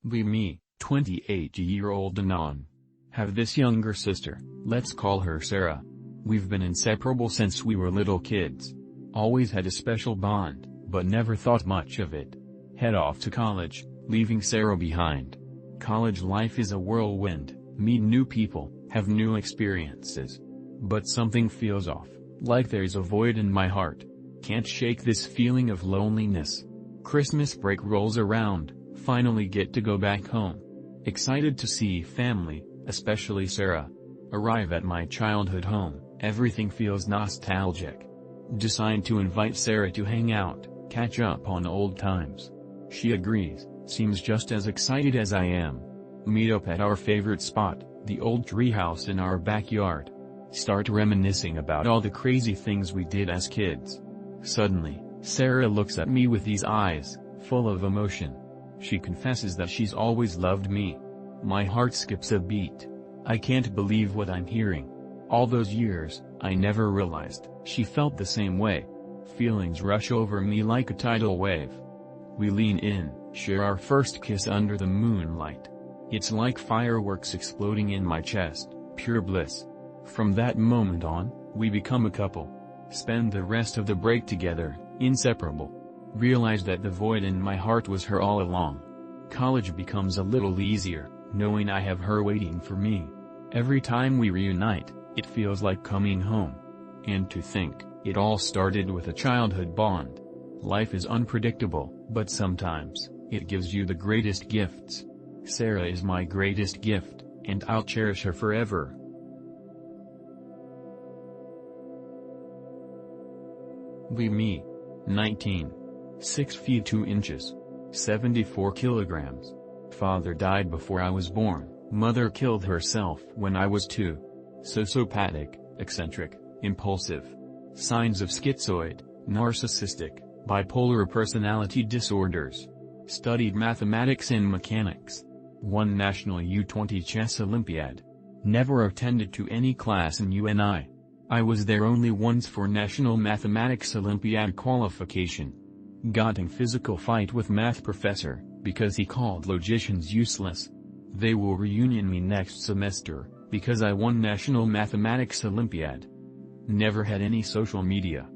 We me, 28-year-old Anon. Have this younger sister, let's call her Sarah. We've been inseparable since we were little kids. Always had a special bond, but never thought much of it. Head off to college, leaving Sarah behind. College life is a whirlwind, meet new people, have new experiences. But something feels off, like there's a void in my heart. Can't shake this feeling of loneliness. Christmas break rolls around, finally get to go back home. Excited to see family, especially Sarah. Arrive at my childhood home, everything feels nostalgic. Decide to invite Sarah to hang out, catch up on old times. She agrees, seems just as excited as I am. Meet up at our favorite spot, the old treehouse in our backyard. Start reminiscing about all the crazy things we did as kids. Suddenly, Sarah looks at me with these eyes, full of emotion. She confesses that she's always loved me. My heart skips a beat. I can't believe what I'm hearing. All those years, I never realized she felt the same way. Feelings rush over me like a tidal wave. We lean in, share our first kiss under the moonlight. It's like fireworks exploding in my chest, pure bliss. From that moment on, we become a couple. Spend the rest of the break together, inseparable. Realize that the void in my heart was her all along. College becomes a little easier, knowing I have her waiting for me. Every time we reunite, it feels like coming home. And to think, it all started with a childhood bond. Life is unpredictable, but sometimes, it gives you the greatest gifts. Sarah is my greatest gift, and I'll cherish her forever. We me. 19. 6 feet 2 inches. 74 kilograms. Father died before I was born, mother killed herself when I was 2. Sociopathic, eccentric, impulsive. Signs of schizoid, narcissistic, bipolar personality disorders. Studied mathematics and mechanics. Won National U20 Chess Olympiad. Never attended to any class in UNI. I was there only once for National Mathematics Olympiad qualification. Got in physical fight with math professor, because he called logicians useless. They will reunion me next semester, because I won National Mathematics Olympiad. Never had any social media.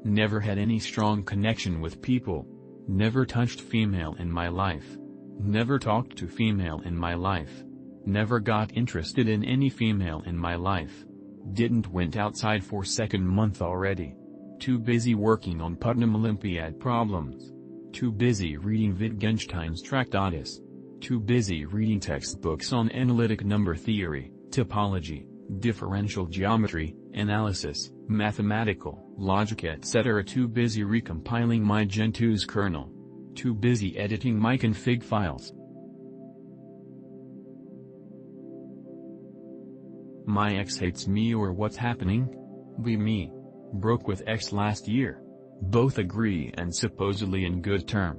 Never had any strong connection with people. Never touched female in my life. Never talked to female in my life. Never got interested in any female in my life. Didn't went outside for second month already. Too busy working on Putnam Olympiad problems. Too busy reading Wittgenstein's Tractatus. Too busy reading textbooks on analytic number theory, topology, differential geometry, analysis, mathematical, logic etc. Too busy recompiling my Gentoo's kernel. Too busy editing my config files. My ex hates me or what's happening? We me. Broke with ex last year. Both agree and supposedly in good term.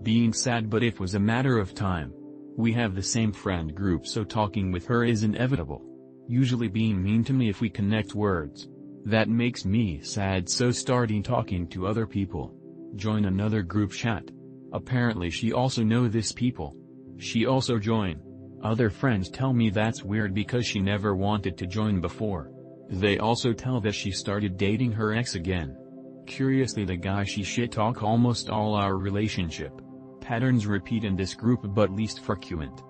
Being sad but it was a matter of time. We have the same friend group so talking with her is inevitable. Usually being mean to me if we connect words. That makes me sad so starting talking to other people. Join another group chat. Apparently she also know this people. She also join. Other friends tell me that's weird because she never wanted to join before. They also tell that she started dating her ex again. Curiously the guy she shit talk almost all our relationship. Patterns repeat in this group but least frequent.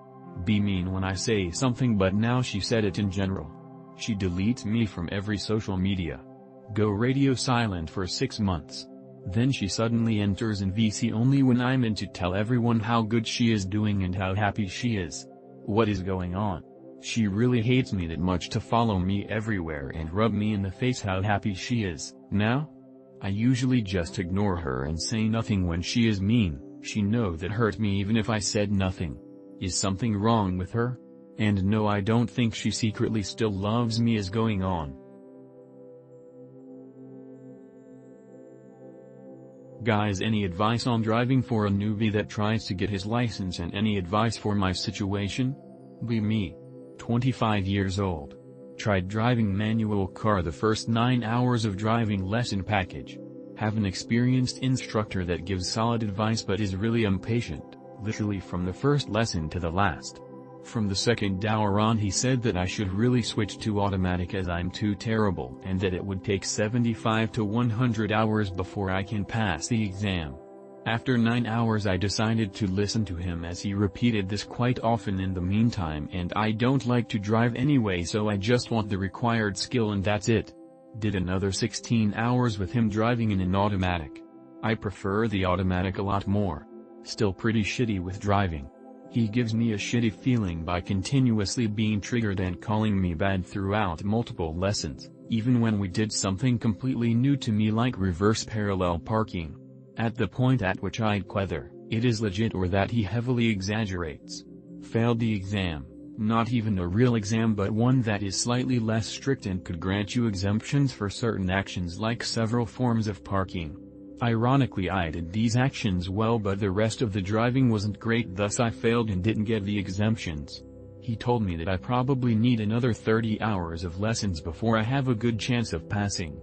Be mean when I say something but now she said it in general. She deletes me from every social media. Go radio silent for 6 months. Then she suddenly enters in VC only when I'm in to tell everyone how good she is doing and how happy she is. What is going on? She really hates me that much to follow me everywhere and rub me in the face how happy she is, now? I usually just ignore her and say nothing when she is mean. She know that hurt me even if I said nothing. Is something wrong with her? And no, I don't think she secretly still loves me is going on. Guys, any advice on driving for a newbie that tries to get his license and any advice for my situation? Be me. 25 years old. Tried driving manual car the first 9 hours of driving lesson package. Have an experienced instructor that gives solid advice but is really impatient, literally from the first lesson to the last. From the second hour on he said that I should really switch to automatic as I'm too terrible and that it would take 75 to 100 hours before I can pass the exam. After 9 hours I decided to listen to him as he repeated this quite often in the meantime, and I don't like to drive anyway, so I just want the required skill and that's it. Did another 16 hours with him driving in an automatic. I prefer the automatic a lot more. Still pretty shitty with driving. He gives me a shitty feeling by continuously being triggered and calling me bad throughout multiple lessons, even when we did something completely new to me like reverse parallel parking. At the point at which I'd whether it is legit or that he heavily exaggerates. Failed the exam, not even a real exam but one that is slightly less strict and could grant you exemptions for certain actions like several forms of parking. Ironically I did these actions well but the rest of the driving wasn't great, thus I failed and didn't get the exemptions. He told me that I probably need another 30 hours of lessons before I have a good chance of passing.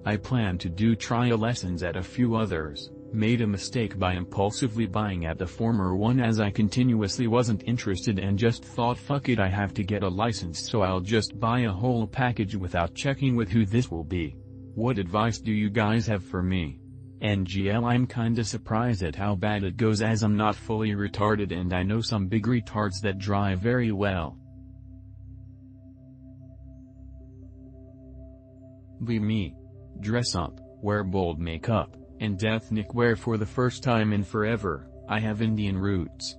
I plan to do trial lessons at a few others. Made a mistake by impulsively buying at the former one as I continuously wasn't interested and just thought fuck it, I have to get a license so I'll just buy a whole package without checking with who this will be. What advice do you guys have for me? NGL I'm kinda surprised at how bad it goes as I'm not fully retarded and I know some big retards that drive very well. Be me. Dress up, wear bold makeup, and ethnic wear for the first time in forever. I have Indian roots.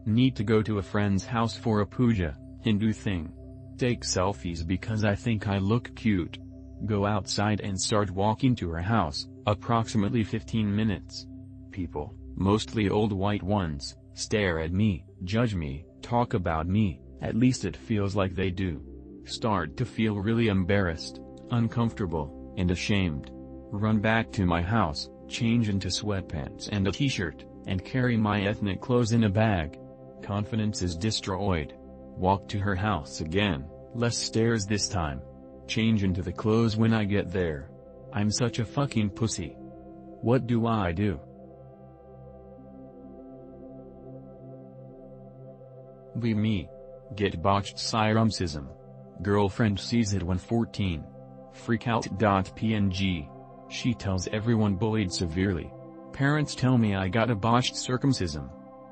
Need to go to a friend's house for a puja, Hindu thing. Take selfies because I think I look cute. Go outside and start walking to her house, approximately 15 minutes. People, mostly old white ones, stare at me, judge me, talk about me, at least it feels like they do. Start to feel really embarrassed, uncomfortable, and ashamed. Run back to my house, change into sweatpants and a t-shirt, and carry my ethnic clothes in a bag. Confidence is destroyed. Walk to her house again, less stairs this time. Change into the clothes when I get there. I'm such a fucking pussy. What do I do? Be me. Get botched circumcision. Girlfriend sees it when 14. Freakout.png. She tells everyone bullied severely. Parents tell me I got a botched circumcision.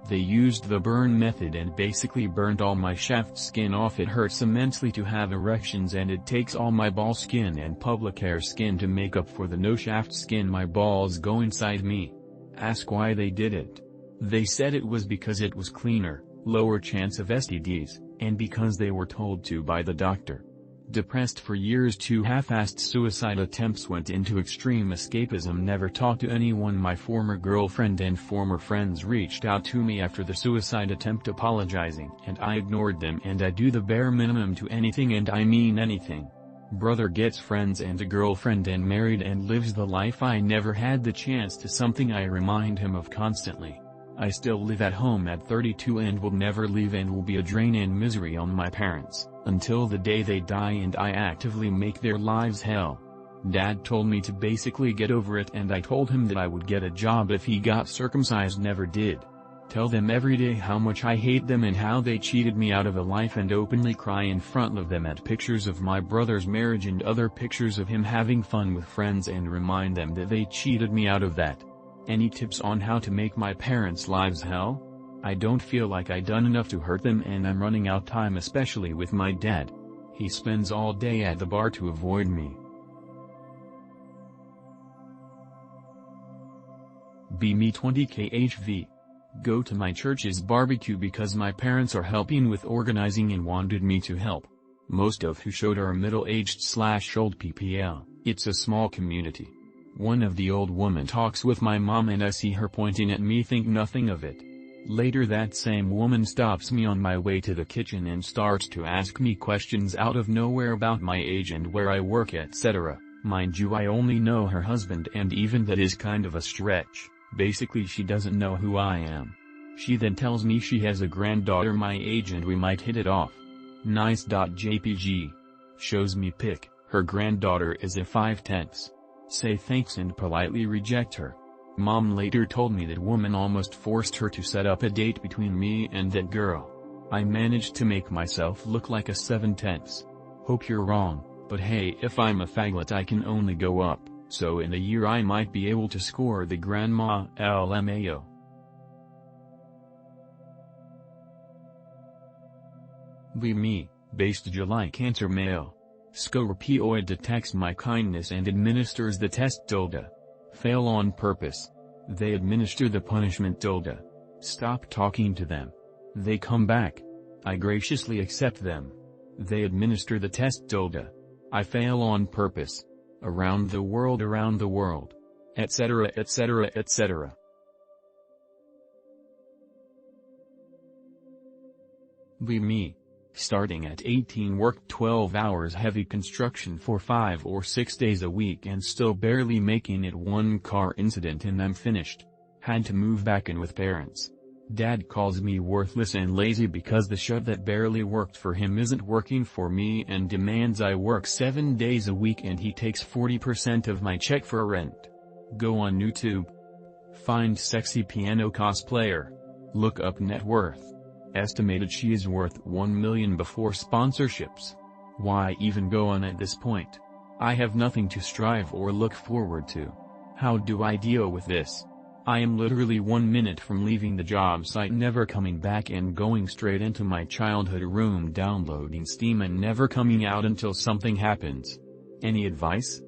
They used the burn method and basically burned all my shaft skin off. It hurts immensely to have erections and it takes all my ball skin and pubic hair skin to make up for the no shaft skin my balls go inside me. Ask why they did it. They said it was because it was cleaner, lower chance of STDs, and because they were told to by the doctor. Depressed for years, 2 half-assed suicide attempts went into extreme escapism. Never talked to anyone. My former girlfriend and former friends reached out to me after the suicide attempt apologizing, and I ignored them, and I do the bare minimum to anything, and I mean anything. Brother gets friends and a girlfriend and married and lives the life I never had the chance to, something I remind him of constantly. I still live at home at 32 and will never leave and will be a drain and misery on my parents, until the day they die and I actively make their lives hell. Dad told me to basically get over it and I told him that I would get a job if he got circumcised. Never did. Tell them every day how much I hate them and how they cheated me out of a life, and openly cry in front of them at pictures of my brother's marriage and other pictures of him having fun with friends and remind them that they cheated me out of that. Any tips on how to make my parents' lives hell? I don't feel like I done enough to hurt them and I'm running out time, especially with my dad. He spends all day at the bar to avoid me. Be me 20khv. Go to my church's barbecue because my parents are helping with organizing and wanted me to help. Most of who showed are middle-aged/old PPL. It's a small community. One of the old woman talks with my mom and I see her pointing at me, think nothing of it. Later that same woman stops me on my way to the kitchen and starts to ask me questions out of nowhere about my age and where I work, etc. Mind you, I only know her husband and even that is kind of a stretch. Basically she doesn't know who I am. She then tells me she has a granddaughter my age and we might hit it off. Nice.jpg. Shows me pic, her granddaughter is a 5/10. Say thanks and politely reject her. Mom later told me that woman almost forced her to set up a date between me and that girl. I managed to make myself look like a 7/10. Hope you're wrong, but hey, if I'm a faggot I can only go up, so in a year I might be able to score the grandma LMAO. Be me, based July Cancer male. Scorpioid detects my kindness and administers the test tilde. Fail on purpose. They administer the punishment tilde. Stop talking to them. They come back. I graciously accept them. They administer the test tilde. I fail on purpose. Around the world, etc. etc. etc. Be me. Starting at 18 worked 12 hours heavy construction for 5 or 6 days a week and still barely making it one car incident and I'm finished. Had to move back in with parents. Dad calls me worthless and lazy because the shove that barely worked for him isn't working for me and demands I work 7 days a week and he takes 40% of my check for rent. Go on YouTube. Find sexy piano cosplayer. Look up net worth. Estimated she is worth 1 million before sponsorships. Why even go on at this point? I have nothing to strive or look forward to. How do I deal with this? I am literally 1 minute from leaving the job site, never coming back and going straight into my childhood room downloading Steam and never coming out until something happens. Any advice?